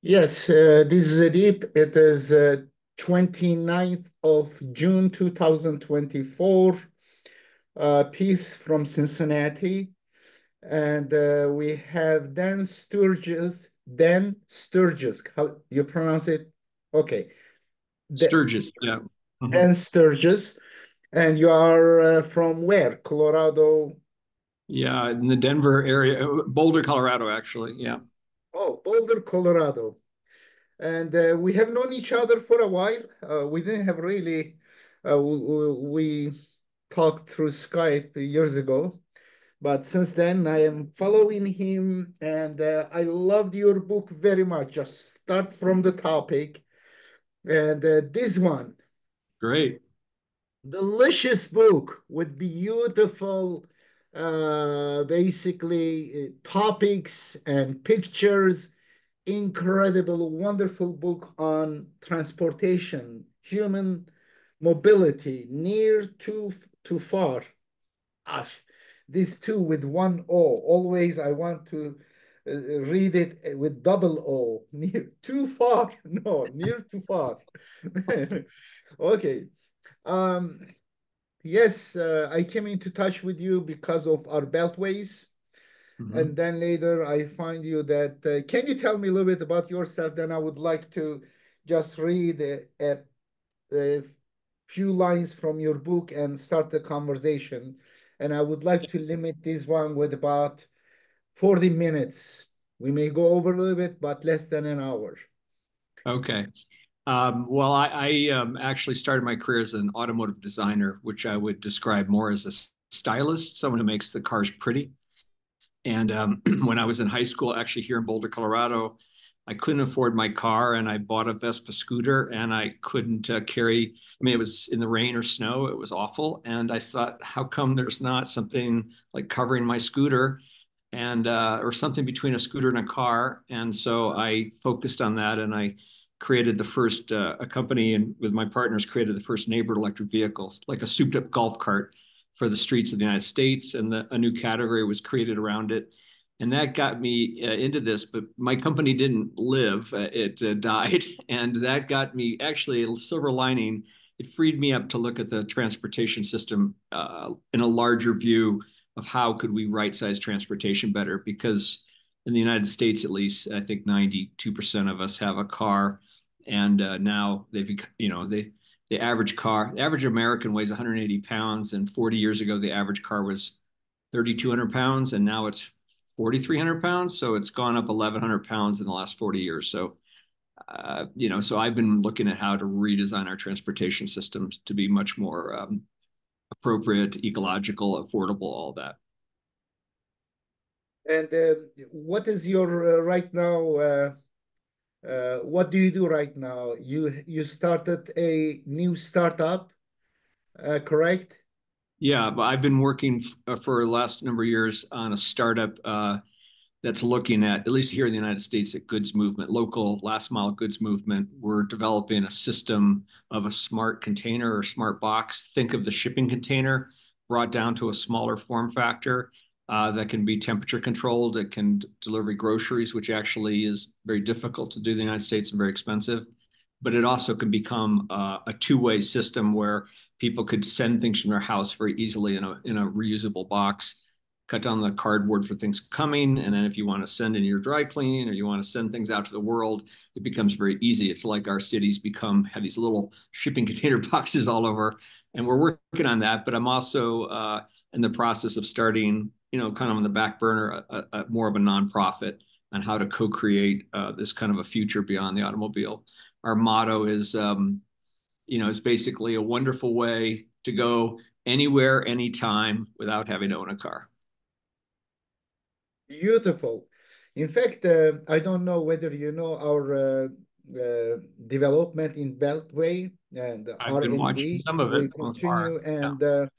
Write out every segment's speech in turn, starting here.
Yes, this is Edip. It is 29th of June 2024. Piece from Cincinnati. And we have Dan Sturges. Dan Sturges. How you pronounce it? Okay. Da- Sturgis, yeah. Dan Sturges. And you are from where? Colorado. Yeah, in the Denver area, Boulder, Colorado, actually. Yeah. Oh, Boulder, Colorado. And we have known each other for a while. We didn't have really, we talked through Skype years ago, but since then I am following him, and I loved your book very much. Just start from the topic, and this one, Great. delicious book with beautiful, basically topics and pictures, incredible, wonderful book on transportation, human mobility, near to far. Gosh, these two with one O. Always I want to read it with double O. Near too far. No, near too far. Okay. Um, yes, I came into touch with you because of our beltways. And Mhm. then later I find you that, can you tell me a little bit about yourself? Then I would like to just read a few lines from your book and start the conversation. And I would like to limit this one with about 40 minutes. We may go over a little bit, but less than an hour. Okay. Well, I actually started my career as an automotive designer, which I would describe more as a stylist, someone who makes the cars pretty. And when I was in high school, actually here in Boulder, Colorado, I couldn't afford my car and I bought a Vespa scooter and I couldn't carry, I mean, it was in the rain or snow, it was awful. And I thought, how come there's not something like covering my scooter and or something between a scooter and a car? And so I focused on that and I created the first, a company and with my partners created the first neighborhood electric vehicles, like a souped up golf cart for the streets of the United States, and a new category was created around it. And that got me into this, but my company didn't live, it died. And that got me actually a silver lining. It freed me up to look at the transportation system in a larger view of how could we right size transportation better. Because in the United States, at least, I think 92% of us have a car. And now they've, the average car, the average American weighs 180 pounds. And 40 years ago, the average car was 3,200 pounds. And now it's 4,300 pounds. So it's gone up 1,100 pounds in the last 40 years. So, so I've been looking at how to redesign our transportation systems to be much more appropriate, ecological, affordable, all that. And what is your right now? What do you do right now? You started a new startup, correct? Yeah, but I've been working for the last number of years on a startup that's looking at least here in the United States, at goods movement, local last mile goods movement. We're developing a system of a smart container or smart box. Think of the shipping container brought down to a smaller form factor that can be temperature controlled. It can deliver groceries, which actually is very difficult to do in the United States and very expensive. But it also can become a two-way system where people could send things from their house very easily in a reusable box, cut down the cardboard for things coming. And then if you want to send in your dry cleaning or you want to send things out to the world, it becomes very easy. It's like our cities have these little shipping container boxes all over. And we're working on that. But I'm also in the process of starting, kind of on the back burner, more of a nonprofit on how to co-create this kind of a future beyond the automobile. Our motto is basically a wonderful way to go anywhere, anytime without having to own a car. Beautiful. In fact, I don't know whether you know our development in Beltway and I've been watching R&D. some of it We so far. continue, Yeah. and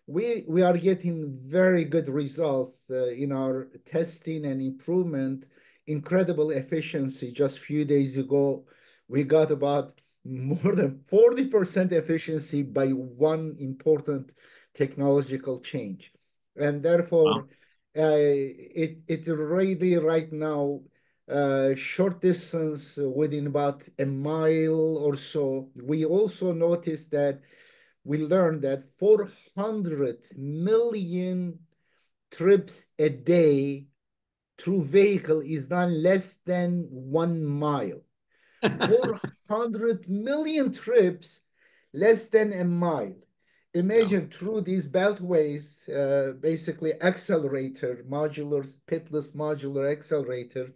we are getting very good results in our testing and improvement. Incredible efficiency. Just a few days ago, we got about more than 40% efficiency by one important technological change, and Wow. therefore it really right now. short distance within about a mile or so. We also noticed that we learned that 400 million trips a day through vehicle is done less than 1 mile. 400 million trips, less than a mile. Yeah. Imagine through these beltways, basically accelerator, modular, pitless modular accelerator,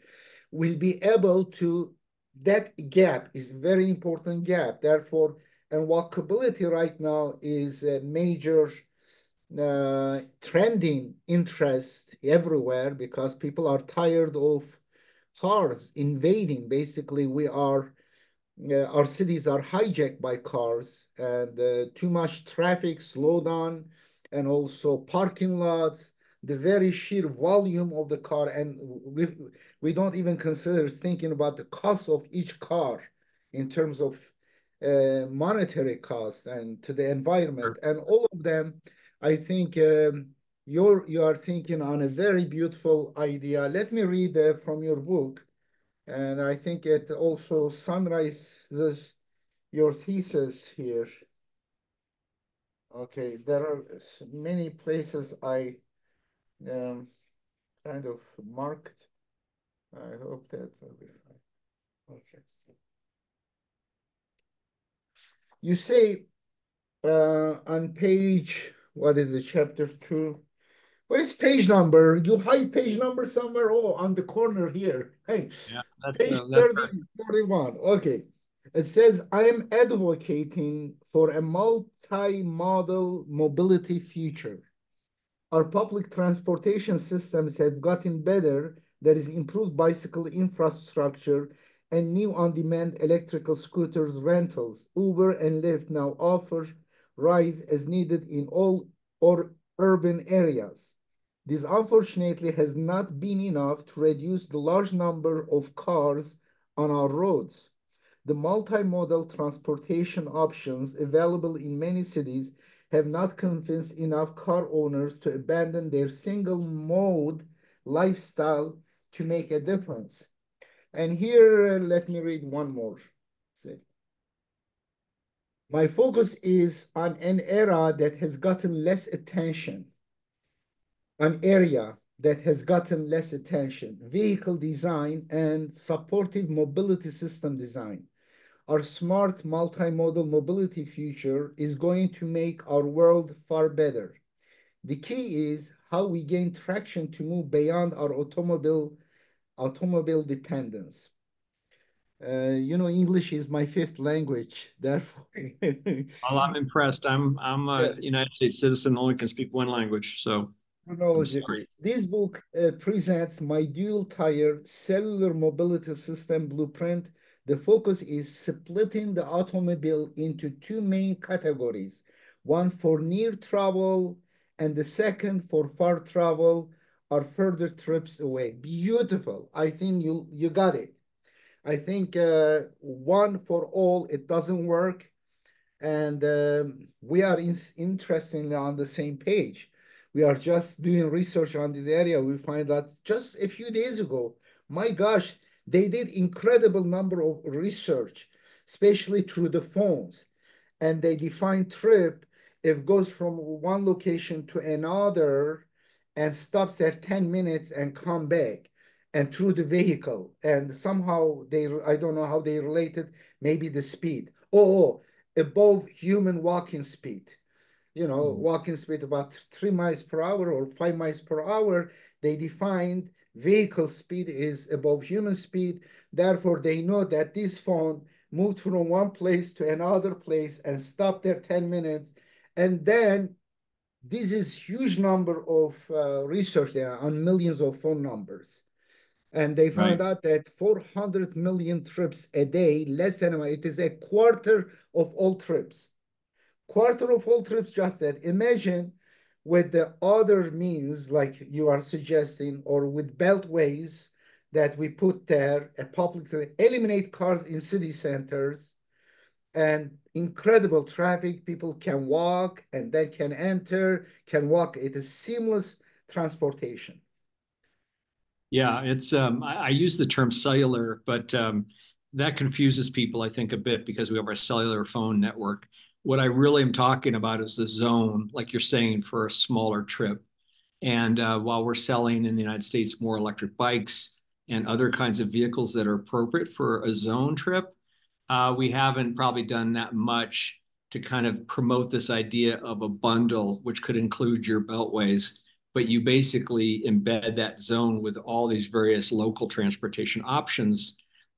will be able to, that gap is very important gap. Therefore, and walkability right now is a major trending interest everywhere because people are tired of cars invading. Basically, our cities are hijacked by cars and too much traffic, slowdown, and also parking lots, the very sheer volume of the car. And we don't even consider thinking about the cost of each car in terms of monetary costs and to the environment. Sure. And all of them, I think you are thinking on a very beautiful idea. Let me read from your book. And I think it also summarizes your thesis here. Okay, there are many places I um, kind of marked. I hope that will be fine. Okay. You say on page, what is it, chapter two? What is page number? You hide page number somewhere? Oh, on the corner here. Hey, Yeah, page that's 30, right. 31. Okay. It says, I am advocating for a multimodal mobility future. Our public transportation systems have gotten better. There is improved bicycle infrastructure and new on-demand electrical scooters rentals. Uber and Lyft now offer rides as needed in all or urban areas. This unfortunately has not been enough to reduce the large number of cars on our roads. The multimodal transportation options available in many cities have not convinced enough car owners to abandon their single mode lifestyle to make a difference. And here, let me read one more. My focus is on an era that has gotten less attention, an area that has gotten less attention, vehicle design and supportive mobility system design. Our smart multimodal mobility future is going to make our world far better. The key is how we gain traction to move beyond our automobile dependence. English is my fifth language, therefore. Well, I'm impressed. I'm Yeah. a United States citizen, only can speak one language, so I'm sorry. Chronologically. This book presents my dual tier cellular mobility system blueprint. The focus is splitting the automobile into two main categories, one for near travel and the second for far travel or further trips away. Beautiful. I think you got it. I think one for all, it doesn't work. And we are interestingly on the same page. We are just doing research on this area. We find that just a few days ago, my gosh, they did incredible number of research, especially through the phones, and they define trip if it goes from one location to another and stops there 10 minutes and come back and through the vehicle. And somehow I don't know how they related, maybe the speed. Oh, above human walking speed. Mhm. Walking speed about 3 miles per hour or 5 miles per hour. They defined vehicle speed is above human speed. Therefore, they know that this phone moved from one place to another place and stopped there 10 minutes. And then this is huge number of research there on millions of phone numbers. And they found Right. out that 400 million trips a day, less than it is a quarter of all trips. Quarter of all trips, just that. Imagine with the other means, like you are suggesting, or with beltways that we put there, a public eliminate cars in city centers and incredible traffic. People can walk and then can enter, can walk. It is seamless transportation. Yeah, it's I use the term cellular, but that confuses people, I think, a bit because we have our cellular phone network. What I really am talking about is the zone, like you're saying, for a smaller trip. And while we're selling in the United States more electric bikes and other kinds of vehicles that are appropriate for a zone trip, we haven't probably done that much to kind of promote this idea of a bundle, which could include your beltways, but you basically embed that zone with all these various local transportation options.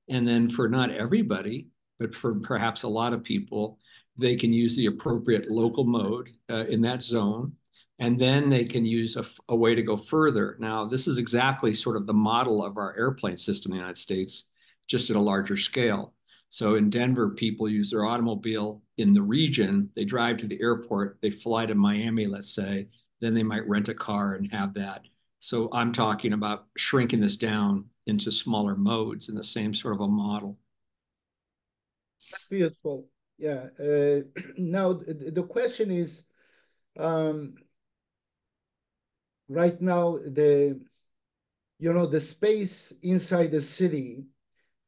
And then for not everybody, but for perhaps a lot of people, they can use the appropriate local mode in that zone. And then they can use a way to go further. Now, this is exactly sort of the model of our airplane system in the United States, just at a larger scale. So in Denver, people use their automobile in the region. They drive to the airport, they fly to Miami, let's say, then they might rent a car and have that. So I'm talking about shrinking this down into smaller modes in the same sort of a model. That's beautiful. Yeah. Now the question is, um, right now the space inside the city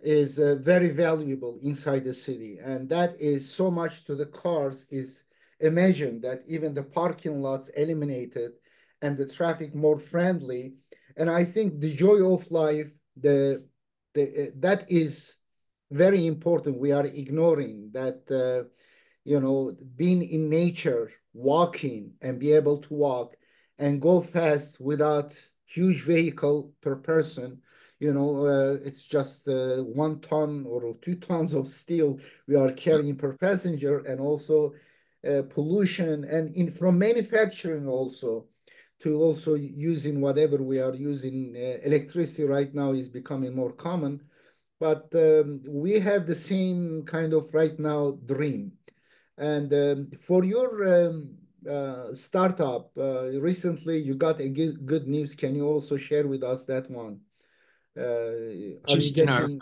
is very valuable inside the city, and that is so much to the cars is imagined that even the parking lots eliminated and the traffic more friendly. And I think the joy of life, that is very important. We are ignoring that. Being in nature, walking and be able to walk and go fast without huge vehicle per person. It's just 1 ton or 2 tons of steel we are carrying per passenger, and also pollution and from manufacturing also to also using whatever we are using. Electricity right now is becoming more common, but we have the same kind of right now dream. And for your startup, recently you got a good news. Can you also share with us that one? Are you Just in our, getting?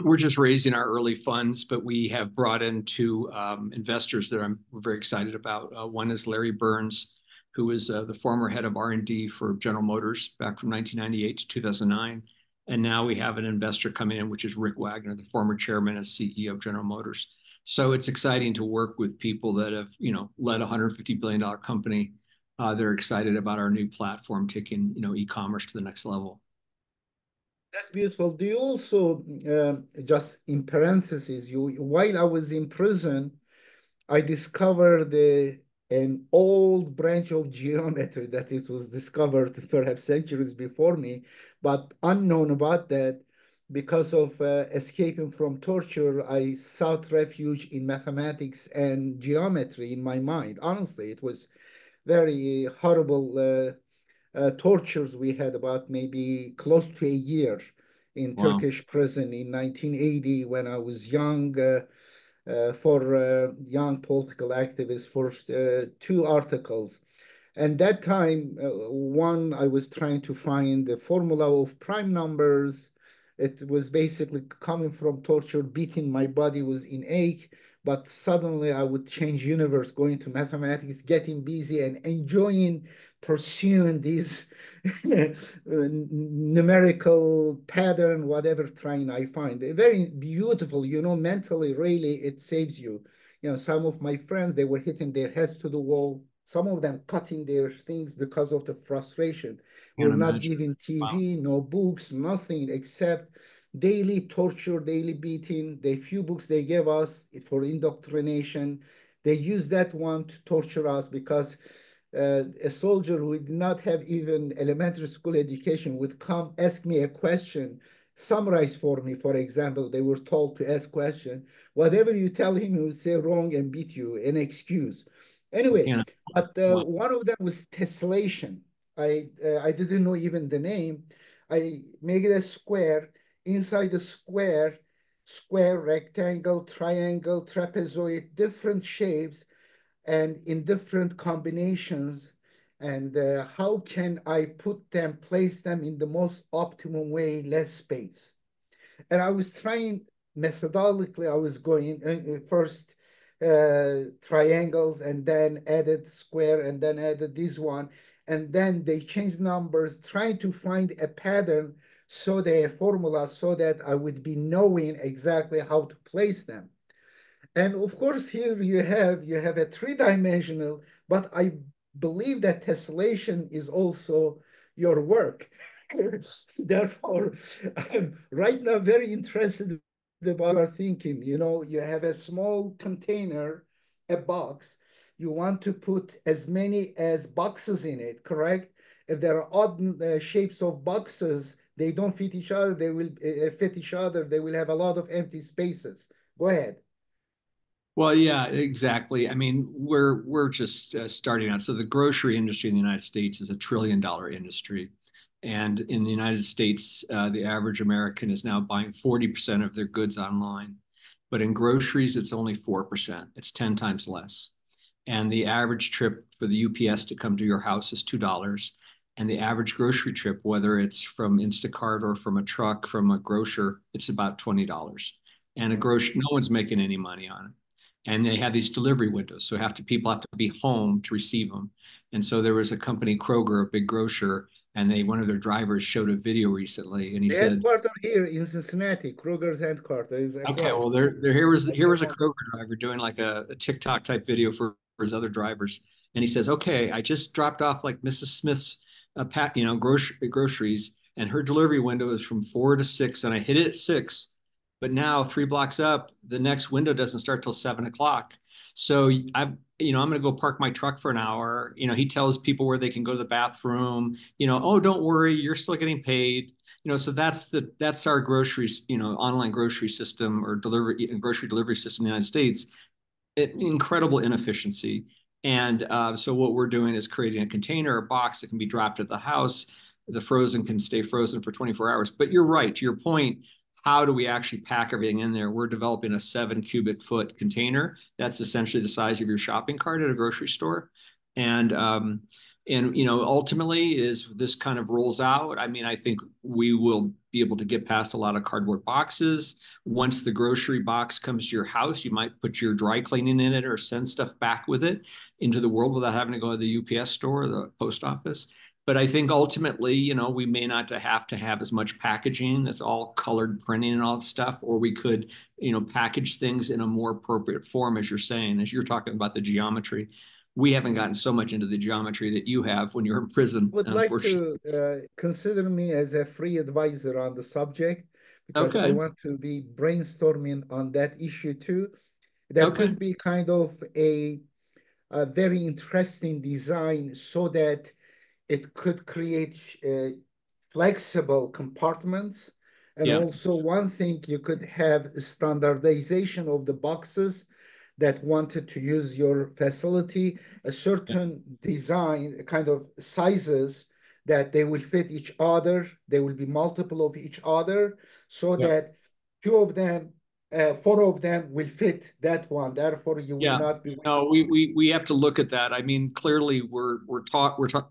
we're just raising our early funds, but we have brought in two investors that we're very excited about. One is Larry Burns, who is the former head of R&D for General Motors back from 1998 to 2009. And now we have an investor coming in, which is Rick Wagner, the former chairman and CEO of General Motors. So it's exciting to work with people that have, led a $150 billion company. They're excited about our new platform taking, e-commerce to the next level. That's beautiful. Do you also, just in parentheses, while I was in prison, I discovered an old branch of geometry that it was discovered perhaps centuries before me, but unknown about that. Because of escaping from torture, I sought refuge in mathematics and geometry in my mind. Honestly, it was very horrible tortures. We had about maybe close to a year in Wow. Turkish prison in 1980 when I was young, for young political activists, for 2 articles. And that time, one, I was trying to find the formula of prime numbers. It was basically coming from torture, beating my body was in ache, but suddenly I would change universe, going to mathematics, getting busy and enjoying pursuing these numerical pattern, whatever trying I find. Very beautiful, mentally, really, it saves you. Some of my friends, they were hitting their heads to the wall, some of them cutting their things because of the frustration. Can't We're not imagine. giving Wow. TV, no books, nothing except daily torture, daily beating. The few books they gave us for indoctrination, they use that one to torture us because a soldier who did not have even elementary school education would come ask me a question, summarize for me. For example, they were told to ask question. Whatever you tell him, he would say wrong and beat you, an excuse. Anyway, Can't. but Wow. one of them was tessellation. I didn't know even the name. I make it a square. Inside the square, rectangle, triangle, trapezoid, different shapes and in different combinations. And how can I put them, place them in the most optimum way, less space? And I was trying methodologically, I was going first triangles and then added square and then added this one. And then they changed numbers, trying to find a pattern so the formula so that I would be knowing exactly how to place them. And of course, here you have a three-dimensional, but I believe that tessellation is also your work. Therefore, I'm right now very interested about your thinking. You have a small container, a box. You want to put as many as boxes in it, correct? If there are odd shapes of boxes, they don't fit each other. They will fit each other. They will have a lot of empty spaces. Go ahead. Well, yeah, exactly. I mean, we're just starting out. So the grocery industry in the United States is $1 trillion industry, and in the United States, the average American is now buying 40% of their goods online, but in groceries, it's only 4%. It's 10 times less. And the average trip for the UPS to come to your house is $2. And the average grocery trip, whether it's from Instacart or from a truck from a grocer, it's about $20. And a grocer, no one's making any money on it. And they have these delivery windows, so people have to be home to receive them. And so there was a company, Kroger, a big grocer, and one of their drivers showed a video recently, and he The said, headquarters here in Cincinnati, Kruger's headquarters is okay, well, across. here was a Kroger driver doing like a TikTok type video for his other drivers, and he says, "Okay, I just dropped off like Mrs. Smith's groceries, and her delivery window is from 4 to 6, and I hit it at 6, but now 3 blocks up, the next window doesn't start till 7 o'clock. So I'm going to go park my truck for an hour. He tells people where they can go to the bathroom. Oh, don't worry, you're still getting paid." So that's our groceries, online grocery system or grocery delivery system in the United States. Incredible inefficiency. And so what we're doing is creating a container, a box that can be dropped at the house. The frozen can stay frozen for 24 hours. But you're right, to your point, how do we actually pack everything in there? We're developing a 7 cubic foot container. That's essentially the size of your shopping cart at a grocery store. And ultimately, as this kind of rolls out, I mean, I think we will be able to get past a lot of cardboard boxes. Once the grocery box comes to your house, you might put your dry cleaning in it or send stuff back with it into the world without having to go to the UPS store or the post office. But I think ultimately, we may not have to have as much packaging that's all colored printing and all that stuff, or we could, package things in a more appropriate form, as you're saying, as you're talking about the geometry. We haven't gotten so much into the geometry that you have when you're in prison, Would like unfortunately. to consider me as a free advisor on the subject because I Okay. want to be brainstorming on that issue too. There Okay. could be kind of a very interesting design so that it could create flexible compartments. And Yeah. also, one thing you could have standardization of the boxes that wanted to use your facility, a Yeah. certain design, kind of sizes that they will fit each other. They will be multiple of each other so Yeah. that two of them, four of them will fit that one. Therefore, you will Yeah. not be No, wasting. we have to look at that. I mean, clearly we're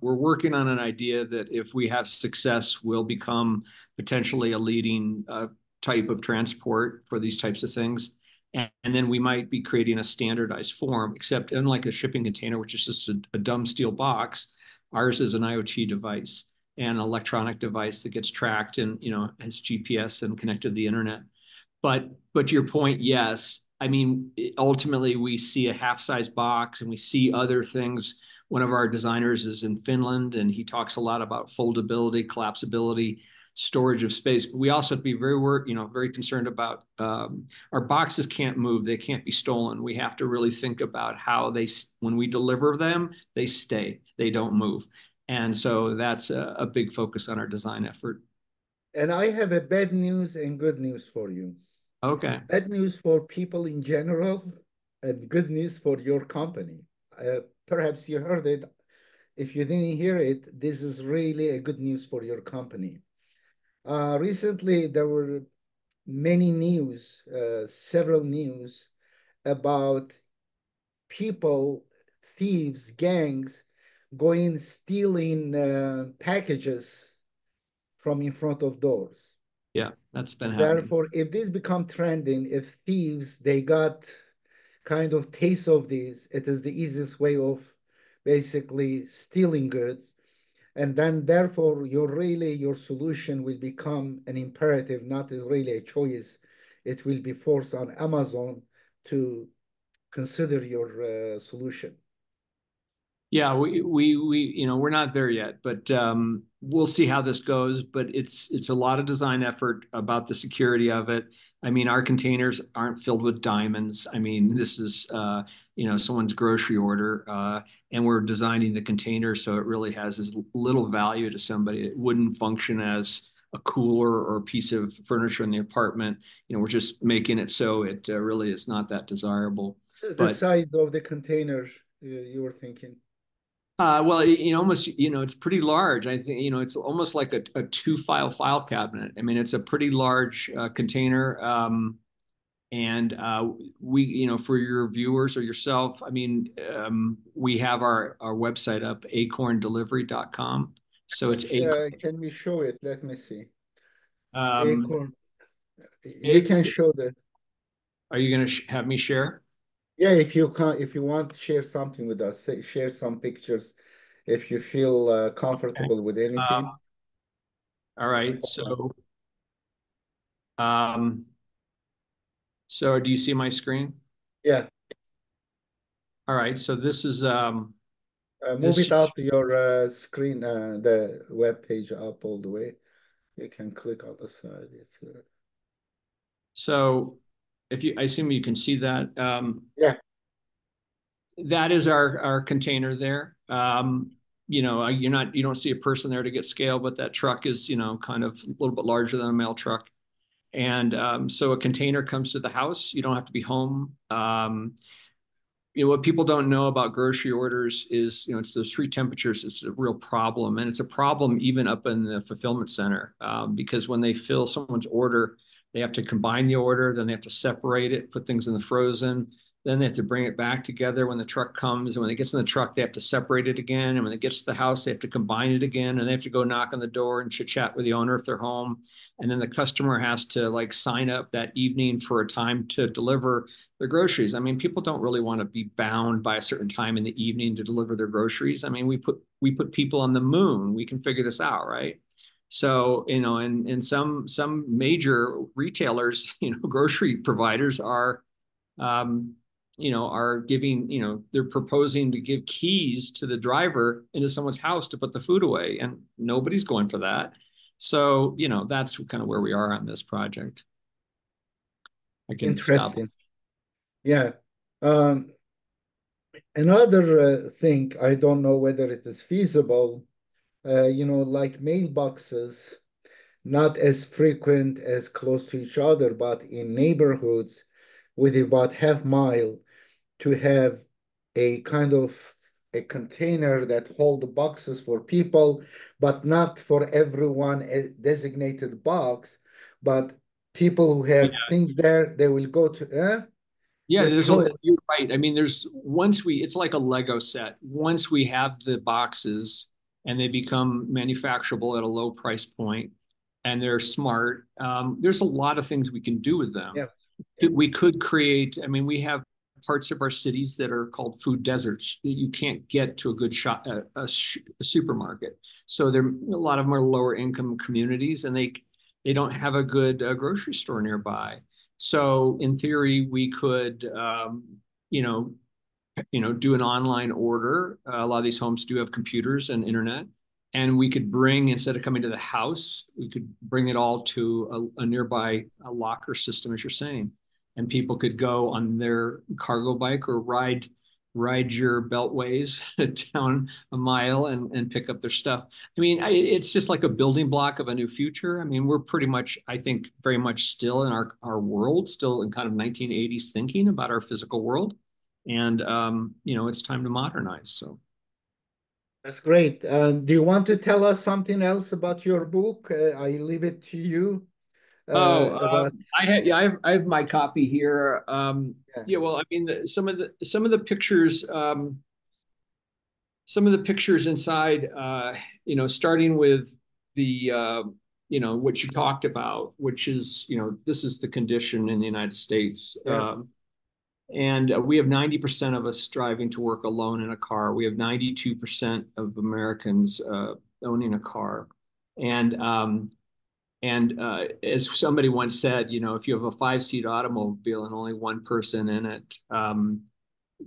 working on an idea that if we have success, we'll become potentially a leading type of transport for these types of things. And then we might be creating a standardized form, except unlike a shipping container, which is just a dumb steel box, ours is an IoT device and an electronic device that gets tracked and has GPS and connected to the internet. But to your point, yes. I mean, ultimately, we see a half-size box and we see other things. One of our designers is in Finland, and he talks a lot about foldability, collapsibility, storage of space. But we also have to be very concerned about our boxes can't move; they can't be stolen. We have to really think about how when we deliver them, they stay, they don't move, and so that's a big focus on our design effort. And I have a bad news and good news for you. Okay. Bad news for people in general, and good news for your company. Perhaps you heard it. If you didn't hear it, this is really a good news for your company. Recently, there were many news, several news about people, thieves, gangs going stealing packages from in front of doors. Yeah, that's been happening. Therefore, if this become trending, if thieves they got kind of taste of this, it is the easiest way of basically stealing goods. And then therefore your solution will become an imperative, not really a choice. It will be forced on Amazon to consider your solution. Yeah, we're not there yet, but we'll see how this goes. But it's a lot of design effort about the security of it. I mean, our containers aren't filled with diamonds. I mean, this is someone's grocery order, and we're designing the container so it really has as little value to somebody. It wouldn't function as a cooler or a piece of furniture in the apartment. We're just making it so it really is not that desirable. What is the But size of the container you were thinking? well, almost, it's pretty large. I think, it's almost like a file cabinet. I mean, it's a pretty large container. And for your viewers or yourself, I mean, we have our website up, acorndelivery.com. So it's Can we show it? Let me see. um, Acorn. You Ac- can show the. are you going to have me share? Yeah, if you can, if you want to share something with us, share some pictures if you feel Okay. comfortable with anything. All right. Hold on. Um, so do you see my screen? Yeah, All right. So this is move this it up your screen, the web page up all the way. You can click on the side. So I assume you can see that. Yeah, That is our container there. You don't see a person there to get scale, but that truck is, kind of a little bit larger than a mail truck. And so a container comes to the house. You don't have to be home. What people don't know about grocery orders is, it's those three temperatures. It's a real problem, and it's a problem even up in the fulfillment center, because when they fill someone's order, they have to combine the order, then they have to separate it, put things in the frozen, then they have to bring it back together when the truck comes, and when it gets in the truck, they have to separate it again, and when it gets to the house, they have to combine it again, and they have to go knock on the door and chit chat with the owner if they're home, and then the customer has to like sign up that evening for a time to deliver their groceries. I mean, people don't really want to be bound by a certain time in the evening to deliver their groceries. I mean, we put people on the moon. We can figure this out, right? So, and some major retailers, grocery providers um, are giving, they're proposing to give keys to the driver into someone's house to put the food away, and nobody's going for that. So, that's kind of where we are on this project. I can stop. interesting. Yeah. Um, Another thing, I don't know whether it is feasible, like mailboxes, not as frequent as close to each other, but in neighborhoods with about half mile to have a kind of a container that hold the boxes for people, but not for everyone a designated box, but people who have things there, they will go to Yeah, the toilet. you're right. I mean, it's like a Lego set. Once we have the boxes and they become manufacturable at a low price point and they're smart, there's a lot of things we can do with them. Yeah, yeah, We could create, I mean, we have parts of our cities that are called food deserts. You can't get to a good shop, a supermarket. So a lot of them are lower income communities, and they don't have a good grocery store nearby. So in theory, we could, you know, do an online order. A lot of these homes do have computers and internet, and we could bring, instead of coming to the house, we could bring it all to a nearby locker system, as you're saying, and people could go on their cargo bike or ride your beltways down a mile and pick up their stuff. I mean, it's just like a building block of a new future. I mean, we're pretty much, I think, very much still in our world, still in kind of 1980s thinking about our physical world. And, it's time to modernize. So, that's great. Do you want to tell us something else about your book? I leave it to you about I have my copy here. yeah, Yeah, well, I mean, some of the pictures, some of the pictures inside, starting with the, what you talked about, which is, this is the condition in the United States. yeah, And we have 90% of us driving to work alone in a car. We have 92% of Americans owning a car. And as somebody once said, if you have a 5-seat automobile and only one person in it,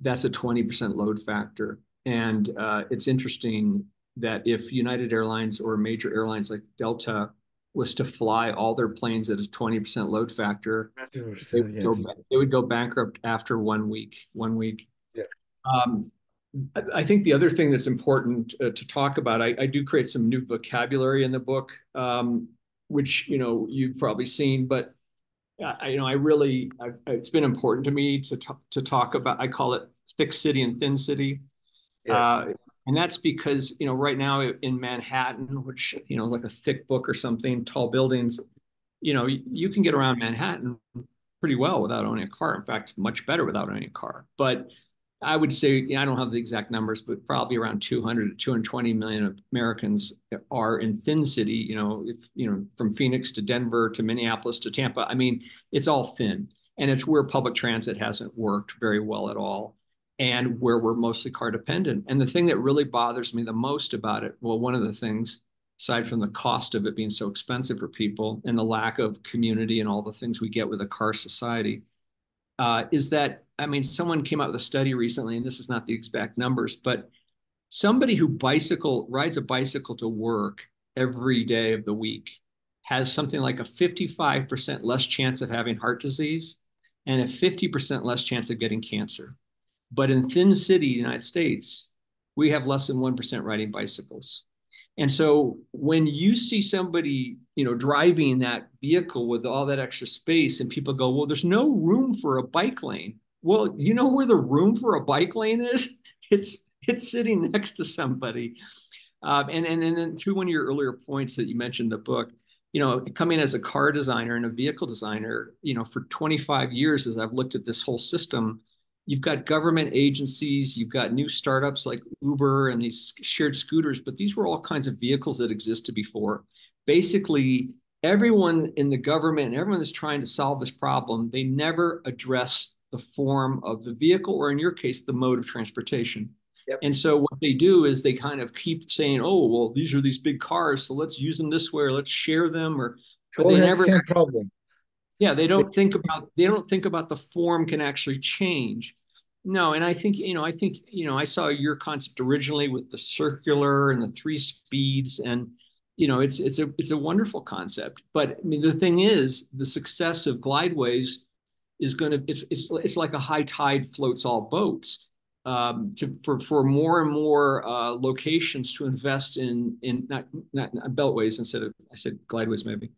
that's a 20% load factor. And it's interesting that if United Airlines or major airlines like Delta was to fly all their planes at a 20% load factor, they would go, Yes. they would go bankrupt after 1 week. 1 week. Yeah. Um, I think the other thing that's important to talk about, I do create some new vocabulary in the book, which you've probably seen, but I really, it's been important to me to talk about. I call it thick city and thin city, Yes. uh, and that's because right now in Manhattan, which like a thick book or something, tall buildings, you can get around Manhattan pretty well without owning a car. In fact, much better without owning a car. But I would say, I don't have the exact numbers, but probably around 200 to 220 million Americans are in thin city, if, from Phoenix to Denver to Minneapolis to Tampa. I mean, it's all thin. And it's where public transit hasn't worked very well at all and where we're mostly car dependent. And the thing that really bothers me the most about it, well, one of the things, aside from the cost of it being so expensive for people and the lack of community and all the things we get with a car society, is that, I mean, someone came out with a study recently, and this is not the exact numbers, but somebody who rides a bicycle to work every day of the week has something like a 55% less chance of having heart disease and a 50% less chance of getting cancer. But in thin city United States, we have less than 1% riding bicycles. And so when you see somebody, driving that vehicle with all that extra space and people go, well, there's no room for a bike lane. Well, you know where the room for a bike lane is? It's sitting next to somebody. And then to one of your earlier points that you mentioned in the book, coming as a car designer and a vehicle designer, for 25 years, as I've looked at this whole system, you've got government agencies, you've got new startups like Uber and these shared scooters, but these were all kinds of vehicles that existed before. Basically, everyone in the government and everyone that's trying to solve this problem, they never address the form of the vehicle, or in your case, the mode of transportation. Yep. And so what they do is they kind of keep saying, oh, well, these are these big cars, so let's use them this way, or let's share them, We but all they have the never, same problem. yeah, they They- don't think about the form can actually change. No, and I saw your concept originally with the circular and the 3 speeds, and it's a wonderful concept. But I mean, the thing is, the success of glideways is going to it's like a high tide floats all boats. For more and more locations to invest in not beltways, instead of, I said glideways maybe,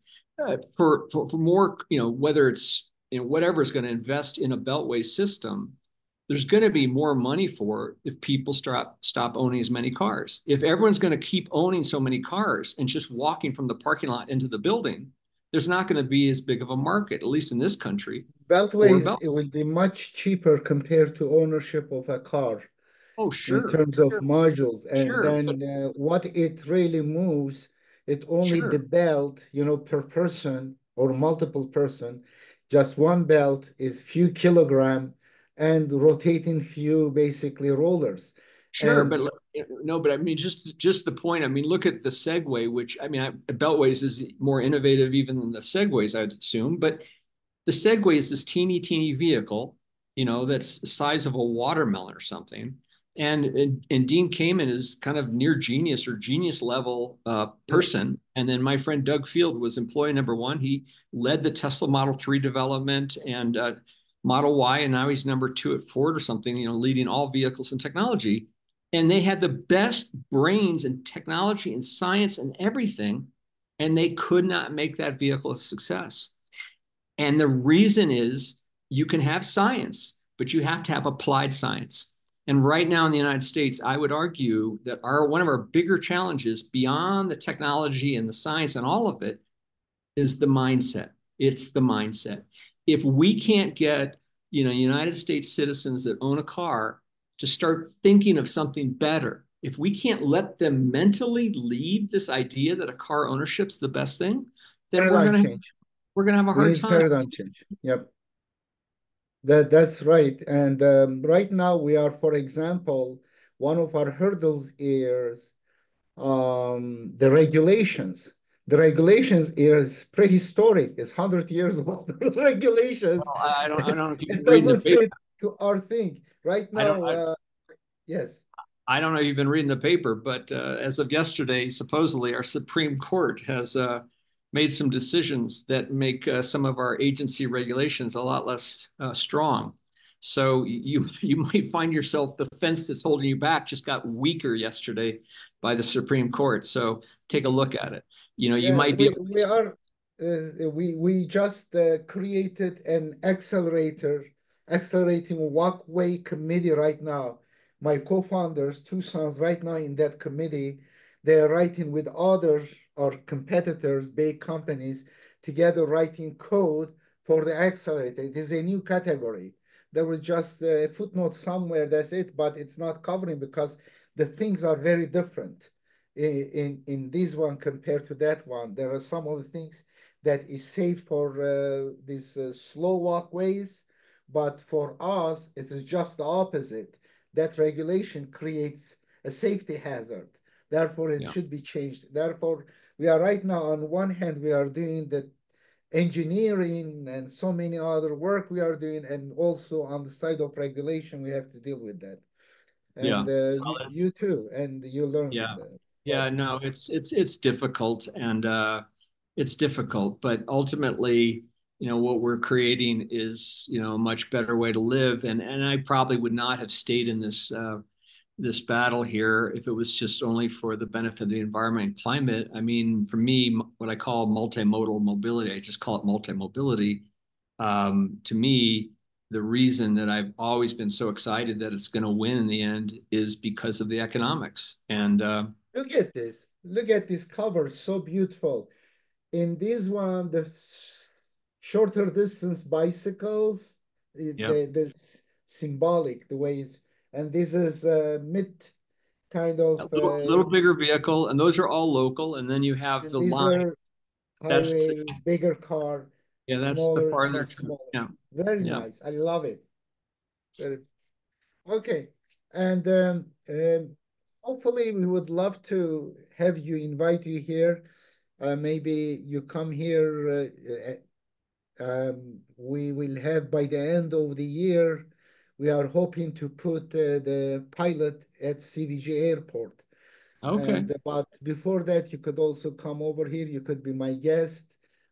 for more, whether it's, whatever is going to invest in a beltway system, there's going to be more money for it if people stop owning as many cars. If everyone's going to keep owning so many cars and just walking from the parking lot into the building, there's not going to be as big of a market, at least in this country, for Beltways, belt. it will be much cheaper compared to ownership of a car Oh, in sure, terms of modules. And sure, then but what it really moves, it only the sure. belt, per person or multiple person, just one belt is few kilogram and rotating few basically rollers. Sure, And but no, but I mean, just the point. I mean, look at the Segway, which, I mean, Beltways is more innovative even than the Segways, I'd assume. But the Segway is this teeny vehicle, that's the size of a watermelon or something. And Dean Kamen is kind of near genius or genius level yeah, person. And then my friend Doug Field was employee number one. He led the Tesla Model 3 development and Model Y, and now he's number two at Ford or something, leading all vehicles and technology. And they had the best brains and technology and science and everything, and they could not make that vehicle a success. And the reason is, you can have science, but you have to have applied science. And right now in the United States, I would argue that one of our bigger challenges beyond the technology and the science and all of it is the mindset. It's the mindset. If we can't get, United States citizens that own a car to start thinking of something better, if we can't let them mentally leave this idea that a car ownership's the best thing, then we're paradigm gonna change. we're gonna have a We hard need time. paradigm change. Yep. That's right. And right now we are, for example, one of our hurdles is the regulations. The regulations is prehistoric. It's 100 years old. Regulations. Well, I don't know if you've It been reading the doesn't paper. fit to our thing right I don't now. Yes. I don't know if you've been reading the paper, but as of yesterday, supposedly our Supreme Court has made some decisions that make some of our agency regulations a lot less strong. So you might find yourself the fence that's holding you back just got weaker yesterday by the Supreme Court. So take a look at it. You know, you Yeah, might be able we to. are we just created an accelerating walkway committee right now. My co-founders, two sons, right now in that committee, they are writing with other our competitors, big companies, together writing code for the accelerator. It is a new category. There was just a footnote somewhere, that's it, but it's not covering because the things are very different in this one compared to that one. There are some of the things that is safe for these slow walkways, but for us, it is just the opposite. That regulation creates a safety hazard. Therefore, it Yeah, should be changed. Therefore, we are right now, on one hand, we are doing the engineering and so many other work we are doing, and also on the side of regulation, we have to deal with that. yeah. And Well, you too, and you learn yeah. what. Yeah, no, it's difficult and it's difficult, but ultimately, you know, what we're creating is, you know, a much better way to live. And I probably would not have stayed in this battle here if it was just only for the benefit of the environment and climate. I mean, for me, what I call multimodal mobility, I just call it multimobility. To me, the reason that I've always been so excited that it's going to win in the end is because of the economics. And Look at this. Look at this cover, so beautiful. In this one, the shorter distance bicycles, yeah, the symbolic, the ways, and this is mid kind a of, little bigger vehicle, and those are all local. And then you have and the these line. are That's highway, bigger car, yeah, that's the smaller, farther much term. smaller. Yeah, Very yeah. nice. I love it. Very, okay. And hopefully we would love to have you invite you here. Maybe you come here. We will have by the end of the year, we are hoping to put the pilot at CVG Airport. Okay, And but before that, you could also come over here. You could be my guest.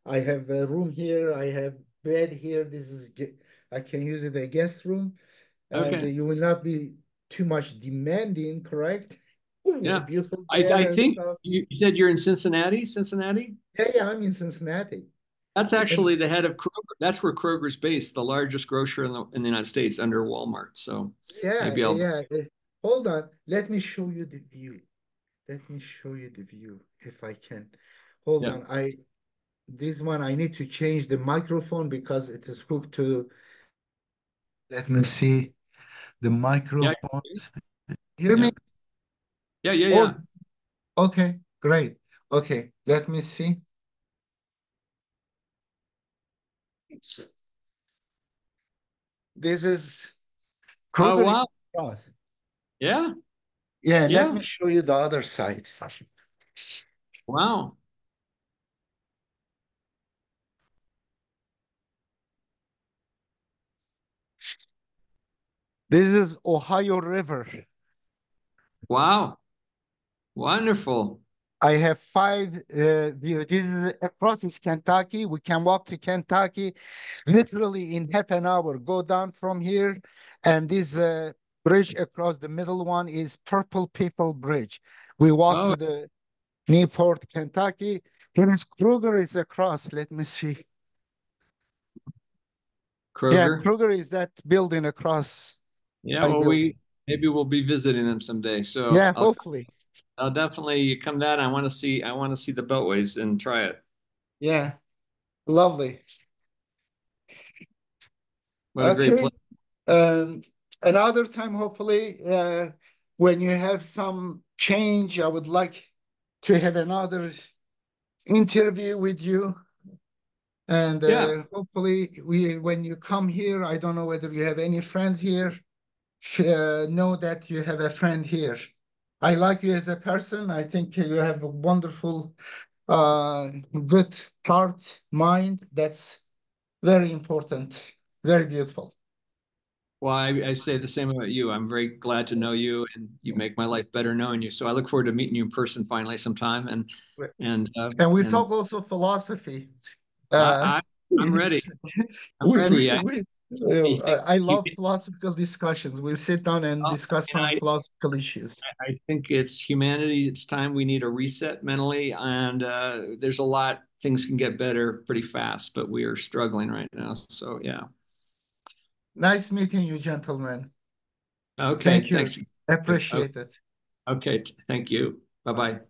I have a room here. I have bed here. I can use it a guest room, and okay. you will not be too much demanding, correct? A Yeah, beautiful I bed I and think stuff. you said you're in Cincinnati. Cincinnati. Yeah, yeah, I'm in Cincinnati. That's And actually the head of Kroger. That's where Kroger's based, the largest grocer in the United States under Walmart. So yeah, maybe I'll. yeah. Hold on. Let me show you the view. Let me show you the view if I can. Hold Yeah, on. This one I need to change the microphone because it is hooked to. Let me see the yeah, microphones. Hear yeah, me? yeah, yeah, Oh, yeah. okay, great. Okay, let me see. This is Oh Kruger wow. Cross. Yeah, Yeah, let yeah. me show you the other side. Wow, This is Ohio River. wow, wonderful. I have five views. This is across is Kentucky. We can walk to Kentucky literally in half an hour. Go down from here, and this bridge across the middle one is Purple People Bridge. We walk Oh, to the Newport, Kentucky. Here is Kruger is across. Let me see. Yeah, Kroger. Kruger is that building across Yeah, my well, we building. maybe we'll be visiting them someday. So Yeah, hopefully. I'll definitely come down. I want to see the beltways and try it. Yeah, lovely. What a great Okay. place. Um, Another time, hopefully, when you have some change, I would like to have another interview with you. And Yeah. hopefully, when you come here, I don't know whether you have any friends here. Know that you have a friend here. I like you as a person. I think you have a wonderful, good heart, mind. That's very important, very beautiful. Well, I say the same about you. I'm very glad to know you, and you make my life better knowing you. So I look forward to meeting you in person finally sometime, and And we and talk also philosophy. Uh, I I'm ready. I'm we, ready. I think I love philosophical discussions. We'll sit down and well, discuss and some philosophical issues. I think it's humanity. It's time we need a reset mentally, and there's a lot. Things can get better pretty fast, but we are struggling right now. So yeah. Nice meeting you, gentlemen. Okay. Thank you. Thanks. Appreciate it. Okay. Thank you. Bye Bye. bye.